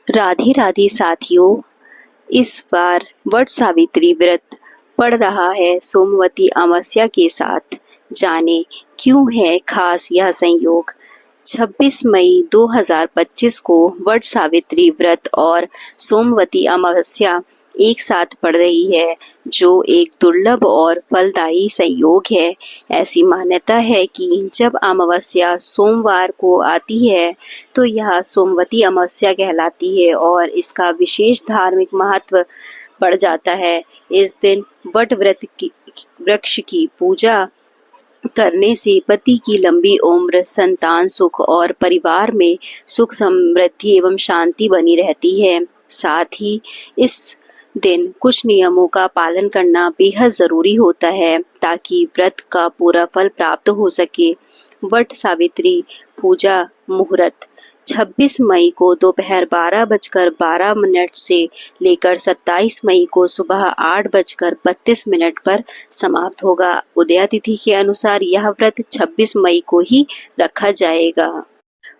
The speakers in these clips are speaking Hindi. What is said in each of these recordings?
राधे राधे साथियों, इस बार वट सावित्री व्रत पड़ रहा है सोमवती अमावस्या के साथ। जाने क्यों है खास यह संयोग। 26 मई 2025 को वट सावित्री व्रत और सोमवती अमावस्या एक साथ पड़ रही है, जो एक दुर्लभ और फलदायी संयोग है। ऐसी मान्यता है कि जब अमावस्या सोमवार को आती है तो यह सोमवती अमावस्या कहलाती है और इसका विशेष धार्मिक महत्व बढ़ जाता है। इस दिन वट वृक्ष की पूजा करने से पति की लंबी उम्र, संतान सुख और परिवार में सुख समृद्धि एवं शांति बनी रहती है। साथ ही इस दिन कुछ नियमों का पालन करना बेहद जरूरी होता है ताकि व्रत का पूरा फल प्राप्त हो सके। वट सावित्री पूजा मुहूर्त 26 मई को दोपहर 12:12 से लेकर 27 मई को सुबह 8:32 पर समाप्त होगा। उदया तिथि के अनुसार यह व्रत 26 मई को ही रखा जाएगा।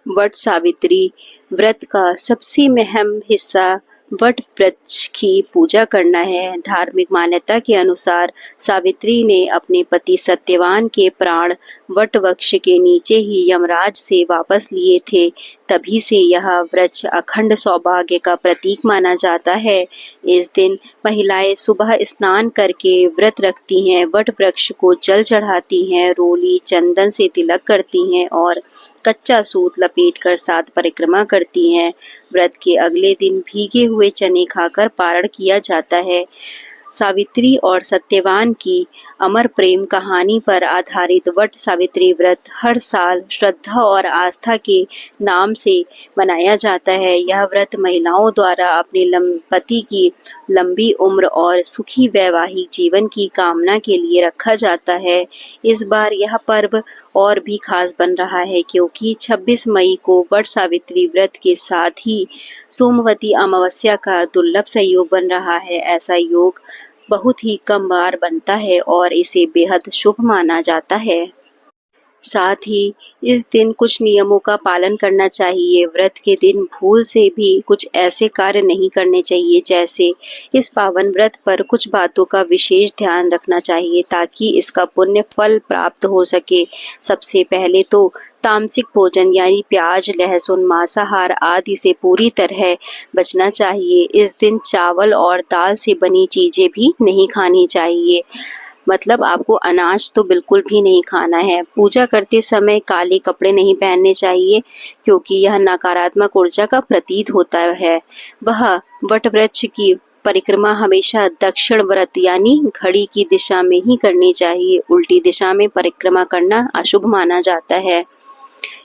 वट सावित्री व्रत का सबसे अहम हिस्सा वट वृक्ष की पूजा करना है। धार्मिक मान्यता के अनुसार सावित्री ने अपने पति सत्यवान के प्राण वट वृक्ष के नीचे ही यमराज से वापस लिए थे। तभी से यह वृक्ष अखंड सौभाग्य का प्रतीक माना जाता है। इस दिन महिलाएं सुबह स्नान करके व्रत रखती हैं, वट वृक्ष को जल चढ़ाती हैं, रोली चंदन से तिलक करती हैं और कच्चा सूत लपेटकर 7 परिक्रमा करती हैं। व्रत के अगले दिन भीगे हुए चने खाकर पारण किया जाता है। सावित्री और सत्यवान की अमर प्रेम कहानी पर आधारित वट सावित्री व्रत हर साल श्रद्धा और आस्था के नाम से मनाया जाता है। यह व्रत महिलाओं द्वारा अपने पति की लंबी उम्र और सुखी वैवाहिक जीवन की कामना के लिए रखा जाता है। इस बार यह पर्व और भी खास बन रहा है क्योंकि 26 मई को वट सावित्री व्रत के साथ ही सोमवती अमावस्या का दुर्लभ संयोग बन रहा है। ऐसा योग बहुत ही कम बार बनता है और इसे बेहद शुभ माना जाता है। साथ ही इस दिन कुछ नियमों का पालन करना चाहिए। व्रत के दिन भूल से भी कुछ ऐसे कार्य नहीं करने चाहिए, जैसे इस पावन व्रत पर कुछ बातों का विशेष ध्यान रखना चाहिए ताकि इसका पुण्य फल प्राप्त हो सके। सबसे पहले तो तामसिक भोजन यानी प्याज, लहसुन, मांसाहार आदि से पूरी तरह बचना चाहिए। इस दिन चावल और दाल से बनी चीजें भी नहीं खानी चाहिए। मतलब आपको अनाज तो बिल्कुल भी नहीं खाना है। पूजा करते समय काले कपड़े नहीं पहनने चाहिए क्योंकि यह नकारात्मक ऊर्जा का प्रतीक होता है। वह वट वृक्ष की परिक्रमा हमेशा दक्षिण व्रत यानी घड़ी की दिशा में ही करनी चाहिए। उल्टी दिशा में परिक्रमा करना अशुभ माना जाता है।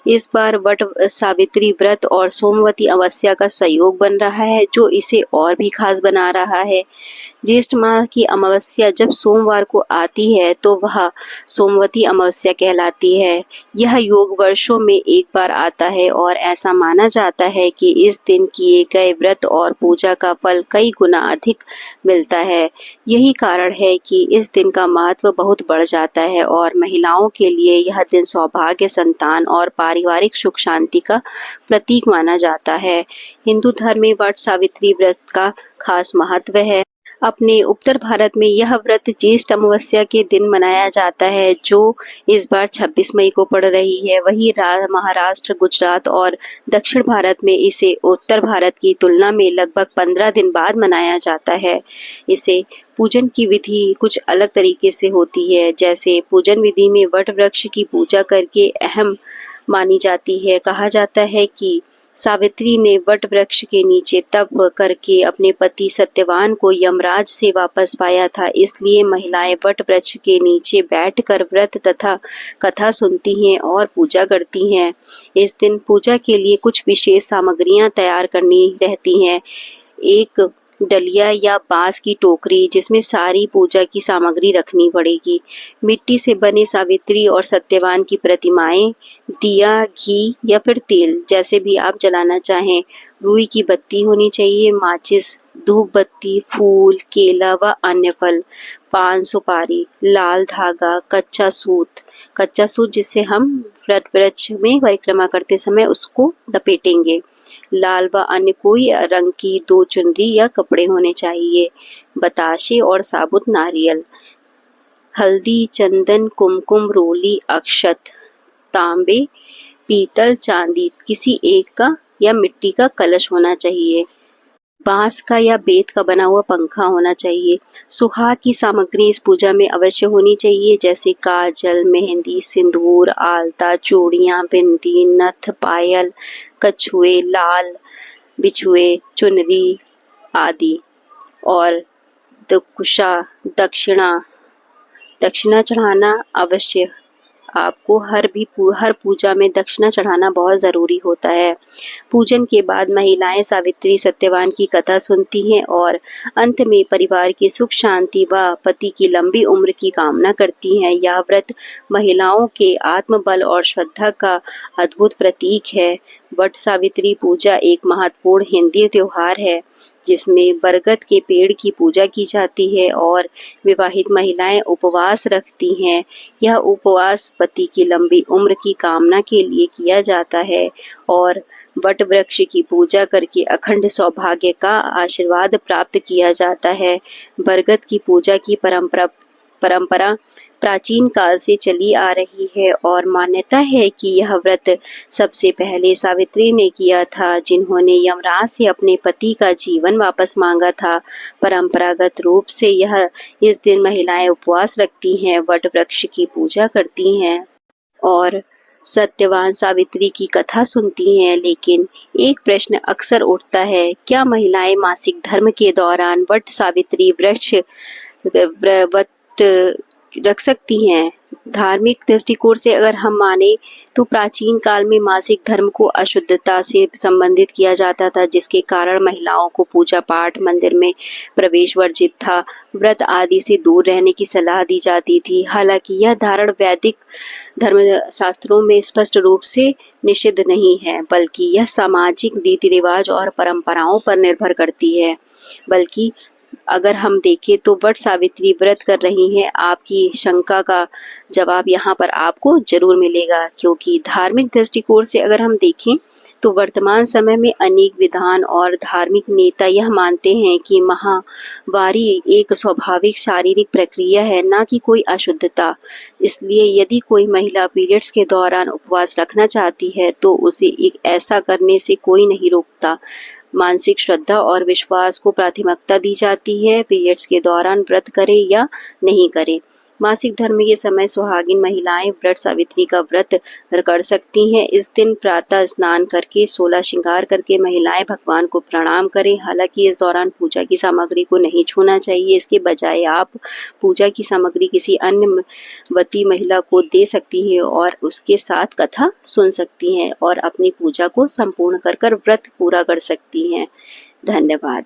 इस बार वट सावित्री व्रत और सोमवती अमावस्या का संयोग बन रहा है, जो इसे और भी खास बना रहा है। ज्येष्ठ माह की अमावस्या जब सोमवार को आती है तो वह सोमवती अमावस्या कहलाती है। यह योग वर्षों में एक बार आता है और ऐसा माना जाता है कि इस दिन किए गए व्रत और पूजा का फल कई गुना अधिक मिलता है। यही कारण है कि इस दिन का महत्व बहुत बढ़ जाता है और महिलाओं के लिए यह दिन सौभाग्य, संतान और पारिवारिक सुख शांति का प्रतीक माना जाता है। हिंदू धर्म में वट सावित्री व्रत का खास महत्व है। अपने उत्तर भारत में यह व्रत ज्येष्ठ अमावस्या के दिन मनाया जाता है, जो इस बार 26 मई को पड़ रही है। वहीं महाराष्ट्र, गुजरात और दक्षिण भारत में इसे उत्तर भारत की तुलना में लगभग 15 दिन बाद मनाया जाता है। इसे पूजन की विधि कुछ अलग तरीके से होती है। जैसे पूजन विधि में वट वृक्ष की पूजा करके अहम मानी जाती है। कहा जाता है कि सावित्री ने वट वृक्ष के नीचे तप करके अपने पति सत्यवान को यमराज से वापस पाया था। इसलिए महिलाएं वट वृक्ष के नीचे बैठकर व्रत तथा कथा सुनती हैं और पूजा करती हैं। इस दिन पूजा के लिए कुछ विशेष सामग्रियां तैयार करनी रहती हैं। एक डलिया या बांस की टोकरी जिसमें सारी पूजा की सामग्री रखनी पड़ेगी। मिट्टी से बने सावित्री और सत्यवान की प्रतिमाएं, दिया, घी या फिर तेल जैसे भी आप जलाना चाहें। रुई की बत्ती होनी चाहिए, माचिस, धूप बत्ती, फूल, केला व अन्य फल, पान, सुपारी, लाल धागा, कच्चा सूत जिससे हम वट वृक्ष में परिक्रमा करते समय उसको लपेटेंगे। लाल व अन्य कोई रंग की 2 चुनरी या कपड़े होने चाहिए। बताशे और साबुत नारियल, हल्दी, चंदन, कुमकुम, रोली, अक्षत, तांबे, पीतल, चांदी किसी एक का या मिट्टी का कलश होना चाहिए। बांस का या बेत का बना हुआ पंखा होना चाहिए। सुहाग की सामग्री इस पूजा में अवश्य होनी चाहिए, जैसे काजल, मेहंदी, सिंदूर, आलता, चूड़ियां, बिंदी, नथ, पायल, कछुए, लाल बिछुए, चुनरी आदि। और दक्षिणा दक्षिणा चढ़ाना अवश्य। आपको हर पूजा में दक्षिणा चढ़ाना बहुत ज़रूरी होता है। पूजन के बाद महिलाएं सावित्री सत्यवान की कथा सुनती हैं और अंत में परिवार की सुख शांति व पति की लंबी उम्र की कामना करती हैं। यह व्रत महिलाओं के आत्मबल और श्रद्धा का अद्भुत प्रतीक है। वट सावित्री पूजा एक महत्वपूर्ण हिंदू त्योहार है, जिसमें बरगद के पेड़ की पूजा की जाती है और विवाहित महिलाएं उपवास रखती हैं। यह उपवास पति की लंबी उम्र की कामना के लिए किया जाता है और वट वृक्ष की पूजा करके अखंड सौभाग्य का आशीर्वाद प्राप्त किया जाता है। बरगद की पूजा की परंपरा प्राचीन काल से चली आ रही है और मान्यता है कि यह व्रत सबसे पहले सावित्री ने किया था, जिन्होंने यमराज से अपने पति का जीवन वापस मांगा था। परंपरागत रूप से इस दिन महिलाएं उपवास रखती हैं, वट वृक्ष की पूजा करती हैं और सत्यवान सावित्री की कथा सुनती हैं। लेकिन एक प्रश्न अक्सर उठता है, क्या महिलाएं मासिक धर्म के दौरान वट सावित्री व्रत रख सकती हैं? धार्मिक दृष्टिकोण से अगर हम माने तो प्राचीन काल में मासिक धर्म को अशुद्धता से संबंधित किया जाता था, जिसके कारण महिलाओं को पूजा पाठ, मंदिर में प्रवेश वर्जित था, व्रत आदि से दूर रहने की सलाह दी जाती थी। हालांकि यह धारणा वैदिक धर्म शास्त्रों में स्पष्ट रूप से निषिद्ध नहीं है, बल्कि यह सामाजिक रीति रिवाज और परंपराओं पर निर्भर करती है। बल्कि अगर हम देखें तो वट सावित्री व्रत कर रही हैं, आपकी शंका का जवाब यहाँ पर आपको जरूर मिलेगा, क्योंकि धार्मिक दृष्टिकोण से अगर हम देखें तो वर्तमान समय में अनेक विद्वान और धार्मिक नेता यह मानते हैं कि माहवारी एक स्वाभाविक शारीरिक प्रक्रिया है, ना कि कोई अशुद्धता। इसलिए यदि कोई महिला पीरियड्स के दौरान उपवास रखना चाहती है तो उसे ऐसा करने से कोई नहीं रोकता। मानसिक श्रद्धा और विश्वास को प्राथमिकता दी जाती है। पीरियड्स के दौरान व्रत करे या नहीं करे, मासिक धर्म के समय सुहागिन महिलाएं व्रत सावित्री का व्रत कर सकती हैं। इस दिन प्रातः स्नान करके 16 श्रृंगार करके महिलाएं भगवान को प्रणाम करें। हालांकि इस दौरान पूजा की सामग्री को नहीं छूना चाहिए। इसके बजाय आप पूजा की सामग्री किसी अन्य वती महिला को दे सकती हैं और उसके साथ कथा सुन सकती हैं और अपनी पूजा को संपूर्ण कर व्रत पूरा कर सकती हैं। धन्यवाद।